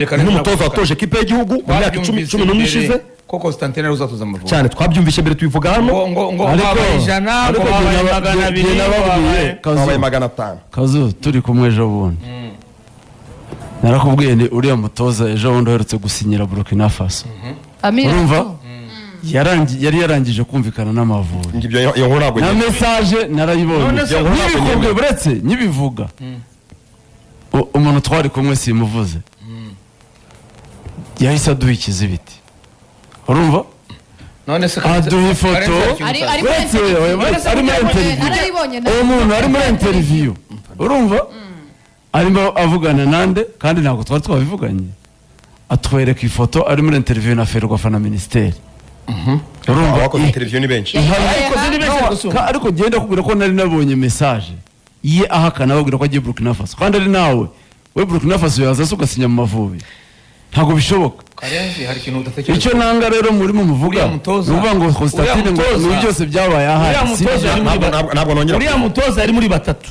n'umutoza watoje kipe y'igihugu mu myaka 11 ishize ko Constantine ari uzatuza mu cyane twabyumvishe mbere tubivuga hano ngo babaye ijana ngo babaye 200 babaye 500 Kazu turi kumwe ejo bundi narakubwiye ni uriya mutoza ejo bundi uherutse gusinyira Burkina Faso urumva yari yarangije kumvikana n'Amavubi ngibyo iyo nkuru ntabwo na message narayibonye nyibikubwe buretse nyibivuga umuntu twari kumwe simuvuze yahise aduha ikizibiti urumva none se aduha ifoto ari muri interview urumva arimo avugana nande kandi ntabwo twari twabivuganye atwereka ifoto ari muri interview na Ferwafa na ministeri urumva wakoze interview ni benshi ariko genda kubwira ko nari nabonye message ye ahakana babwira ko agiye Burkina Faso kandi ari nawe we Burkina Faso yaza ugasinya mu Mavubi ntago bishoboka Karenzi hari ikintu udatekereza icyo nanga rero muri mu muvuga uvuga ngo Constantine ngo ni byose byabaye ahari ntabwo nongera uriya mutoza ari muri batatu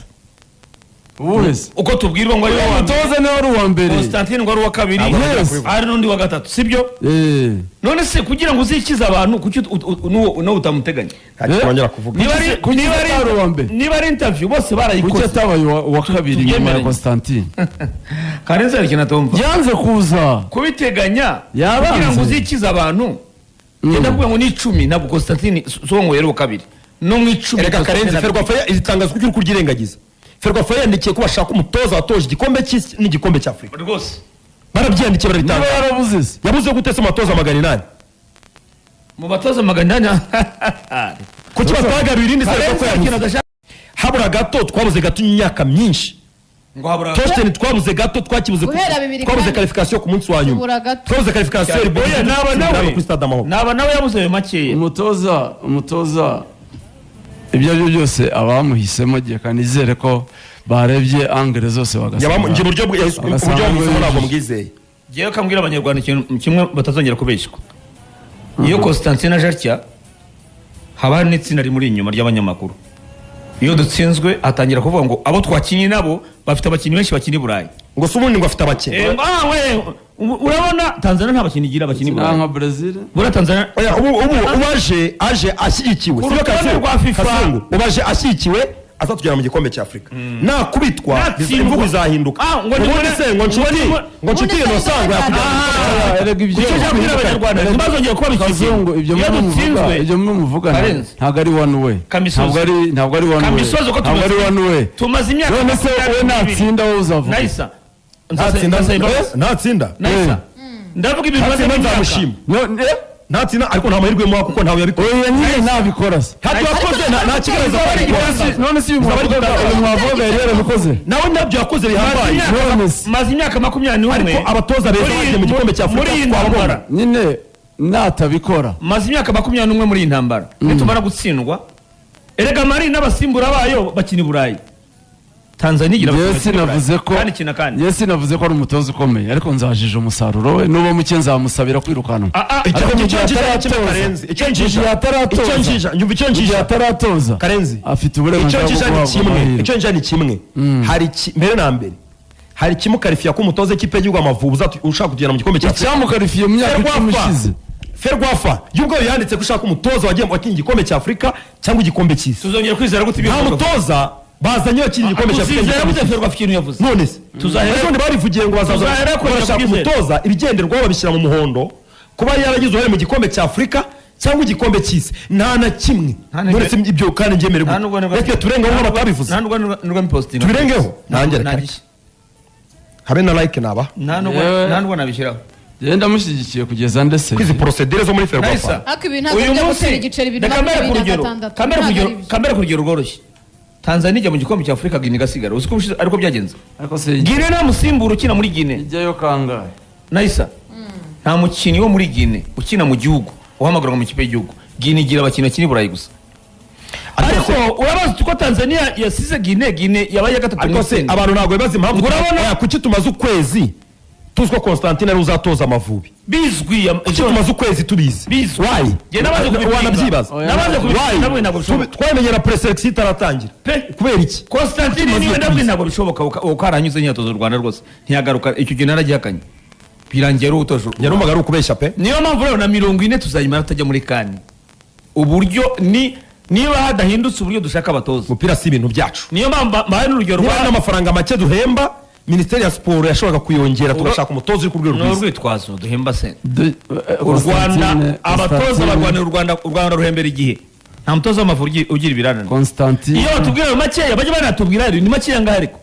uwese uko tubwirwa ngo ari wa mutoza ni wari uwa mbere Constantine ngo ari uwa kabiri ari n'undi wa gatatu sibyo none se kugira ngo uzikize abantu kuki no utamuteganya nongera kuvuga niba ari interview bose barayikoze kuki atabaye wa kabiri nyuma ya Constantine Karenzi ari kinatomva yanze kuza kubiteganya kugira ngo uzikize abantu yenda kuvuga ngo ni 10 ntabwo Constantine so ngo yari uwa kabiri no mu 10 reka Karenzi Ferwafa izitangaza kuki uri kuryirengagiza Ferwafa yandikiye ko bashaka umutoza watoje igikombe cy'isi n'igikombe cy'Afrika rwose barabyandikiye barabitanga yarabuze yabuze gutesa umutoza 800 mu batoza 800 kuki batagarura irindi Ferwafa yabuze habura gato twabuze gato imyaka myinshi ngo habura Torsten twabuze gato twakibuze twabuze qualification ku munsi wa nyuma twabuze qualification boye naba nawe yabuze make umutoza ibyo ari byo byose abamuhisemo giye kanizere ko barebye angere zose bagasanga nje buryo bw'isimo ntabwo mbwizeye giye kambwira abanyarwanda ikintu kimwe batazongera kubeshwa iyo Constantine ajartya haba n'itsinda rimuri inyuma ry'abanyamakuru iyo dutsinzwe atangira kuvuga ngo abo twakinye nabo bafite abakinyi benshi bakini Burayi ngo subundi ngo afite abakinyi urabona Tanzania nta bakinyi igira abakinyi Burayi nka Brazil bura Tanzania ubaje ashyigikiwe sibyo Kasungu ubaje ashyigikiwe azatugera mu gikombe cy'Afrika nakubitwa imvugo izahinduka ngo nshuti nosanga erega ibyo abanyarwanda ntibazongera kuba Kazungu ibyo muvuga ntabwo ari one way ntabwo ari one way ntabwo ari one way tumaze imyaka none se we natsinda wowe uzavuga Naisa natsinda ndavuga ibintu maze nzamushima natsinda ariko nta mahirwe mu kuko ntawe yabikora nyine ntabikora ntabyo yakoze nta kibazo none se uyu mwavuga yari yarabikoze nawe nabyo yakoze bihambaye maze imyaka 21 ariko abatoza beza bagiye mu gikombe cya Afurika twabona nyine natabikora maze imyaka 21 muri intambara nitumara gutsindwa erega mari n'abasimbura bayo bakini Burayi Tanzania igira Yes navuze ko ari umutoza ukomeye ariko nzajije umusaruro we nubo muke nzamusabira kwirukana icyo ataratoza Karenzi afite uburenganzira bwo guhabwa icyo njye ni kimwe hari mbere na mbere hari kimukarifiya ko umutoza ikipe y'igihugu Amavubi ushaka kugera mu gikombe cya Afurika cyamukarifiye mu myaka 10 ishize Ferwafa y'ubwo yanditse ko ushaka umutoza wagiye mu gikombe cya Afurika cyangwa igikombe cy'isi tuzongera kwizera gute nta mutoza bazanye bakiri igikombe cya Afurika Ferwafa ikintu yavuze none se tuzahera barivugiye ngo bazazana bashaka umutoza ibigenderwaho babishyira mu muhondo kuba yaragize uruhare mu gikombe cya Afurika cyangwa igikombe cy'isi nta na kimwe none se ibyo kandi ngemere reka turengeho ngo batabivuze nta nubwo posting turengeho nanjye habe na like naba nta nubwo nabishyiraho Yenda mushyigikiye kugeza ndese kwizi procedure zo muri Ferwafa uyu munsi kamera kurugero rworoshye Tanzania ijya mu gikombe cya Afurika Guinea gasigara uziko ariko byagenze Guinea nta musimbura ukina muri Guinea ijyayo kangahe Naisa nta mukinyi wo muri Guinea ukina mu gihugu uhamagara mu kipe y'igihugu Guinea igira abakinyi bakini Burayi gusa ariko urabaza ko Tanzania yasize Guinea yabaye gatatu ariko se abantu ntago bibaza impamvu urabona kuki tumaze ukwezi tuzko Constantine ari uzatoza Amavubi bizwi tumaze ukwezi tubizi why je nabaze kubibyibaza twamenye na preselection itaratangira kubera iki Constantine niwe ndabwi ntabwo bishoboka ukaranyuze nyatozo Rwanda rwose ntiyagaruka icyo gihe naragihakanye birangiye ari utoje yarumvaga ari ukubeshya pe. niyo mpamvu rero na 40 tuzayimara tutajya muri kani uburyo niba hadahindutse uburyo dushaka abatoza umupira si ibintu byacu. niyo mpamvu bahaye n'urugero niba n'amafaranga make duhemba minisiteri ya siporo yashoboraga kuyongera tugashaka umutoza uri ku rwego rwiza. n'urwitwazo duhemba se u Rwanda abatoza barwanira u Rwanda ruhembera igihe nta mutoza w'Amavubi ugira ibirarane. Constantine iyo batubwira makeya bajya banatubwira ni makeya ngaho ariko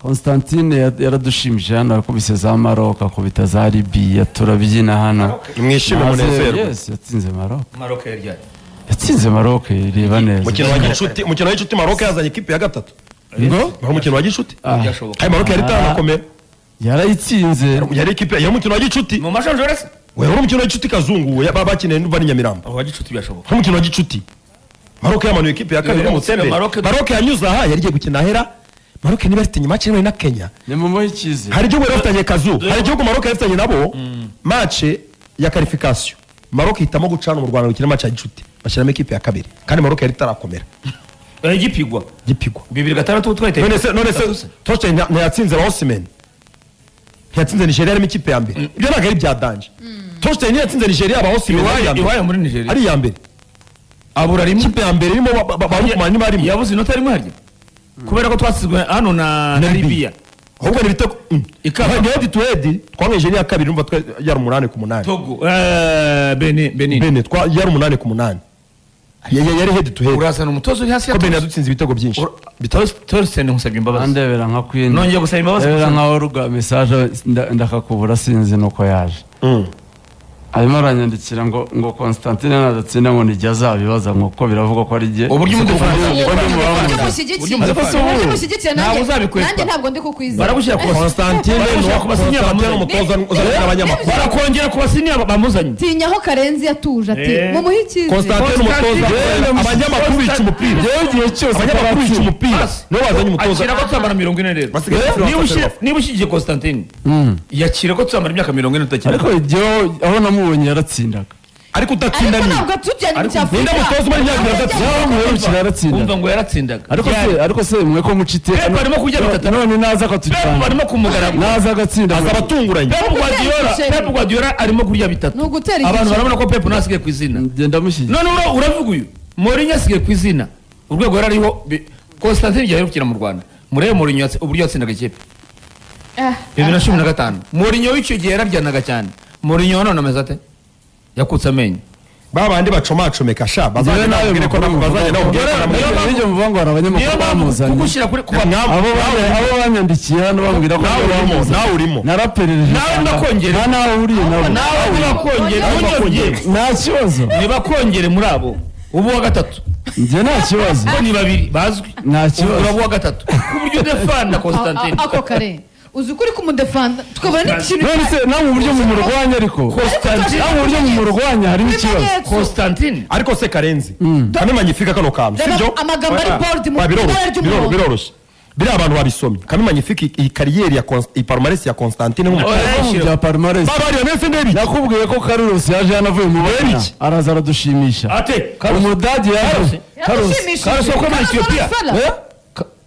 Constantine yaradushimije hano yakubise za Maroc akubita za Libya turabyina hano mwishime munezero. Yes yatsinze Maroc. Maroc yaryari Yatsinze Maroc reba neza. Umukino wa gicuti Maroc yazanye ikipe ya gatatu. Ngo umukino wa gicuti byashoboka Maroc yari itanakomera yarayitsinze yari ikipe yari umukino wa gicuti mu mashonjora se wewe umukino wa gicuti kazungu bakineye n'uva ni Nyamirambo aho gicuti byashoboka umukino wa gicuti Maroc yamanuye ikipe ya kabiri y'Umutsembe. Maroc yanyuze aha yari igiye gukina ahera Maroc niba ifite match imwe na Kenya ni mu muhikize hari igihugu yarafitanye kazu hari igihugu Maroc yarafitanye nabo match ya qualification Maroc hitamo gucana mu Rwanda gukina match ya gicuti bashyiramo ikipe ya kabiri kandi Maroc yari itarakomera gipigwa 2006 twahite none se Toche ntiyatsinze Osimhen ntiyatsinze Nigeria arimo ikipe ya mbere ibyo ntabwo ari bya danje. Toche ntiyatsinze Nigeria aba Osimhen iwayo muri Nigeria ari iya mbere abura rimwe ikipe ya mbere irimo barukumanya barimo yabuze inota rimwe harya kubera ko twasizwe hano na Libya ahubwo ni ibitego ikaba head to head twamwe Nigeria ya kabiri numva yari 8-8 Togo Benin yari 8-8 yari head to head urasana umutozo uri hasi ya Benin yadutsinze ibitego byinshi Torsten nkusabye imbabazi andebera nka Queen nongeye gusaba imbabazi ndebera nka Oruga message ndakakubura sinzi nuko yaje arimo aranyandikira ngo Constantine nadatsinda ngo nijya azabibaza nk'uko biravuga ko ari jye uburyo nanjye ntabwo ndi kukwizera baragushyira ku Constantine umutoza uzana abanyamakuru barakongera ku basinya bamuzanye tinyaho Karenzi yatuje ati mumuhe icyizere Constantine umutoza abanyamakuru bica umupira yewe igihe cyose abanyamakuru bica umupira niwe wazanye umutoza akira ko tuzamara 40 rero niba ushyigiye Constantine yakira ko tuzamara imyaka 40 tutakira ariko aho namubonye yaratsindaga ariko udatsinda ariko ni ntabwo tujyanye mu ninde cyafurika mutoza umara imyaka 30 yaramubonye yaratsindaga umva ngo yaratsindaga ariko se mwe ko mucite Pep arimo kurya bitatu none naza ko Pep tutanga arimo kumugaragu naza agatsinda azabatunguranye Pep Guardiola arimo kurya bitatu ni ugutera abantu igiceri. barabona ko Pep nasigaye ku izina ngenda mushyigikira none uravuga uyu Mourinho asigaye ku izina urwego yari ariho Constantine yaje gukina mu Rwanda murebe Mourinho uburyo yatsindaga ikipe 2015 Mourinho w'icyo gihe yararyanaga cyane Mourinho none ameze ate yakutse amenyo babandi bacomacomeka sha bazanye nawe ko bazanye nawe n'ibyo muvuga ngo hari abanyamakuru bamuzanye kugushyira kuri abo banyandikiye hano bambwira ko nawe urimo naraperereje nawe ndakongere nta nawe uriye nabo nawe ntibakongere nta kibazo ntibakongere muri abo ubu wa gatatu njye nta kibazo bo ni babiri bazwi nta kibazo urabo wa gatatu ku buryo defanda Constantine ako kare uzi ukuri kumudefanda tukabona n'ikintu none se nawe uburyo mumurwanya ariko nawe uburyo mumurwanya harimo ikibazo Constantine ariko se Karenzi kame magnifique kano kantu sibyo amagambo ari bold mu ibara ry'umuhondo biroroshye biriya abantu babisomye kame magnifique iyi kariyeri ya palmarès ya Constantine bya palmarès babari nese ndebi nakubwiye ko Carlos yaje yanavuye mu bari araza aradushimisha ate umudage yaje Carlos ko muri Ethiopia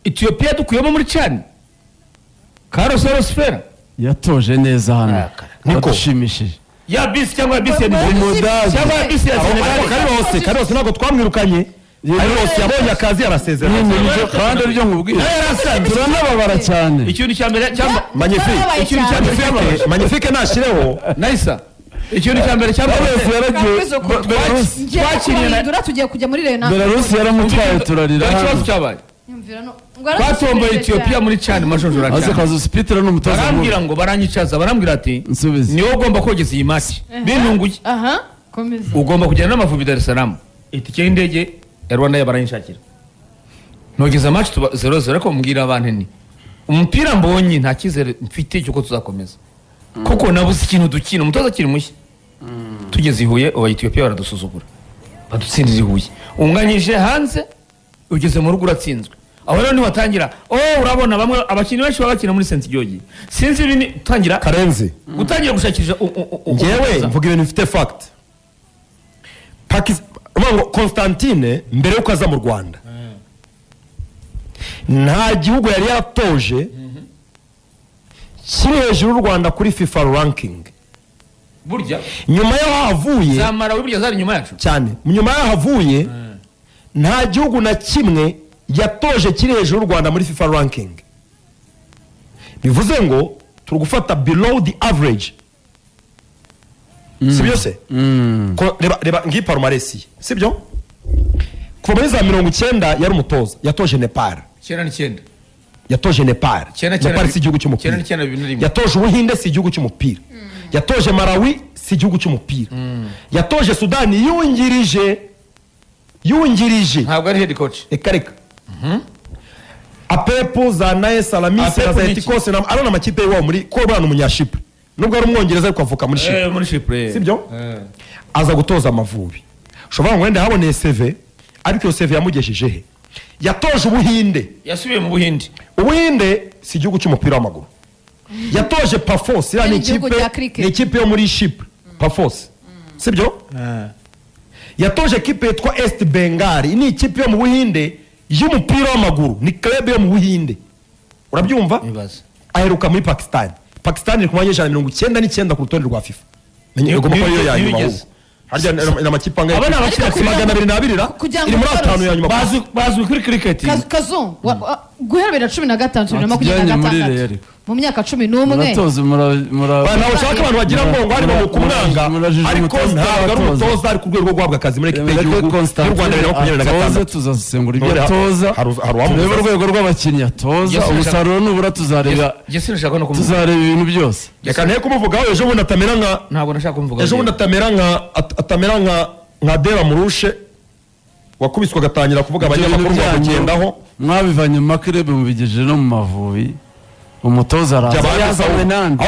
Ethiopia dukuyemo muri Chani Carlos Rosfera yatoje neza hano nikushimishije ya bisi cyangwa bisi ya umudage cyangwa bisi ya Senegal Carlos ntabwo twamwirukanye Carlos yabonye akazi arasezera kandi ibyo nkubwiye turanababara cyane ikintu cya mbere cyangwa magnifique nashireho Naisa ikintu cya mbere cyangwa twakiriye tugiye kujya muri Rena Belarus yaramutwaye turarira ikibazo cyabaye batomboye Ethiopia muri Chani majojora aze kazo Spitler n'umutoza barambwira ngo baranyicaza barambwira ati nsubize niwe ugomba kogeza iyi match bintunguye komeza ugomba kugenda n'Amavubi Dar es Salaam itike y'indege ya Rwanda yabaranyishakira nogeza match 0-0 ariko mbwira abantu ni umupira mbonye nta kizere mfite cyo ko tuzakomeza kuko nabuze ikintu dukina umutoza kiri mushya tugeze i Huye aba Ethiopia baradusuzugura badutsindira i Huye unganyije hanze ugeze mu rugo uratsinzwe aho rero niwatangira urabona bamwe abakinnyi benshi babakina muri St George sinzi ibini tangira Karenzi gutangira gushakisha ngewe mvuga ibintu bifite fact Constantine mbere yuko aza mu Rwanda nta gihugu yari yatoje kiri hejuru y'u Rwanda kuri FIFA ranking burya nyuma y'aho havuye za Malawi burya zari inyuma yacu cyane nyuma y'aho havuye nta gihugu na kimwe yatoje kiri hejuru y'u Rwanda muri FIFA ranking. Bivuze ngo turi gufata below the average. Sibyo se? Reba ngiyi palmarès sibyo? Kuva muri za 90 yari umutoza yatoje Nepal. 9 yatoje Nepal. Nepal si igihugu cy'umupira. Yatoje Ubuhinde si igihugu cy'umupira. Yatoje Malawi si igihugu cy'umupira. Yatoje Sudani yungirije ntabwo ari head coach reka Apepo za Nae Salamis na Zaetikos na arona amakipe y'aho muri ko bana umunyashipre nubwo ari umwongereza ariko avuka muri Chypre sibyo aza gutoza Amavubi ushobora ngo wenda haboneye CV ariko iyo CV yamugesheje he yatoje Ubuhinde yasubiye mu Buhinde si igihugu cy'umupira w'amaguru yatoje Pafos ni ikipe yo muri Chypre Pafos sibyo yatoje ekipe yitwa Est Bengal ni ikipe yo mu Buhinde y'umupira w'amaguru ni club yo mu Buhinde urabyumva aheruka muri Pakistan iri ku mwanya '99 ku rutonde rwa FIFA menye ngo mako yo yanyuma harya n'amakipe angahe abana bakira 220 ra iri muri atanu yanyuma bazwi kuri cricket Kazungu guhera 2015 mu myaka 11 nawe ushaka abantu bagira ngo ari mu kumwanga ariko ntabwo ari umutoza ari ku rwego rwo guhabwa akazi muri ekipe y'igihugu y'u Rwanda 2026 tuzasesengura ibyo atoza turebe urwego rw'abakinnyi atoza umusaruro nubura tuzareba ibintu byose reka nte kumuvugaho ejo bundi atamera nka ntabwo nashaka kumuvugaho ejo bundi atamera nka Deva Murushe wakubiswa agatangira kuvuga abanyamakuru bakugendaho mwabivanye mu maklub mubigejeje no mu Mavubi umutoza araza yazanywe nande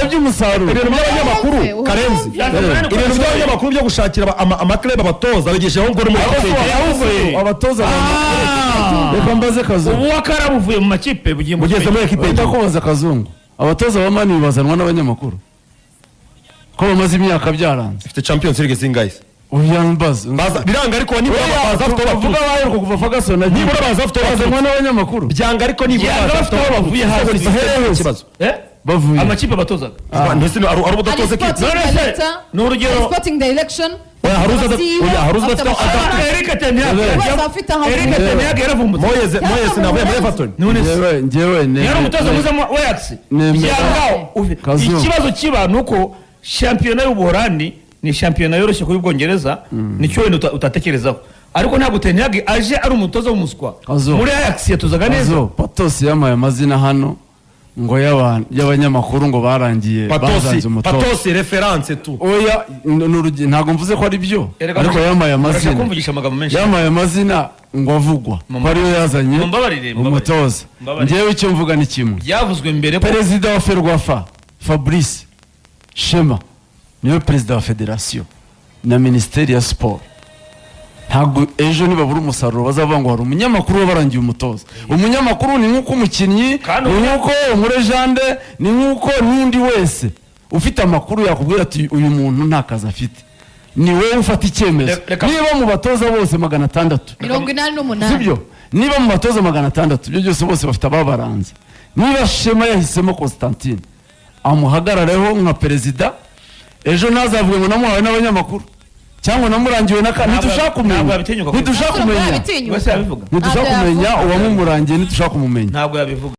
by'umusaruro ibintu by'abanyamakuru Karenzi ibintu by'abanyamakuru byo gushakira amaklub abatoza bigejeje ngo muri abatoza reka mbaze Kazungu ubu wakarabuvuye mu makipe bugiye mugeze muri ekipe ndakubaza Kazungu abatoza ba Mani bazanwa n'abanyamakuru ko bamaze imyaka byaranze ifite Champions League zingahe uyambaza biranga ariko nibura baza afite bavuga bayo ko kuva Ferguson nibura baza afite bazanwa n'abanyamakuru byanga ariko nibura baza afite bavuye hasi ikibazo bavuye amakipe batozaga ndetse ari ubudatoza ekipe ni urugero sporting direction haruza Eric Ten Hag yaravumbutse Moyes navuye muri Everton njyewe yari umutoza muza wa Ajax ikibazo kiba nuko shampiyona y'Ubuholandi ni shampiyona yoroshye kuri Bwongereza nicyo wenda utatekerezaho ariko ntabwo Ten Hag aje ari umutoza w'umuswa muri Ajax yatozaga neza Patos yamaye amazina hano ngo y'abanyamakuru ngo barangiye bazanze umutoza Patos reference tu oya ntabwo mvuze ko ari byo ariko yamaye amazina ngo avugwa ko ariyo yazanye umutoza njyewe icyo mvuga ni kimwe byavuzwe mbere perezida wa Ferwafa Fabrice Shema niwe perezida wa federasiyo na minisiteri ya siporo ntabwo ejo nibabura umusaruro bazavuga ngo hari umunyamakuru wabarangiye umutoza umunyamakuru ni nk'uko umukinnyi ni nk'uko umurejande ni nk'uko n'undi wese ufite amakuru yakubwira ati uyu muntu nta kazi afite ni wowe ufata icyemezo niba mu batoza bose 688 sibyo niba mu batoza 600 ibyo byose bose bafite ababaranze niba Shema yahisemo Constantine amuhagarareho nka perezida ejo nazavuye ngo namuhawe n'abanyamakuru cyangwa namurangiwe ntidushaka kumenya uwamumurangiye ntitushaka kumenya ntabwo yabivuga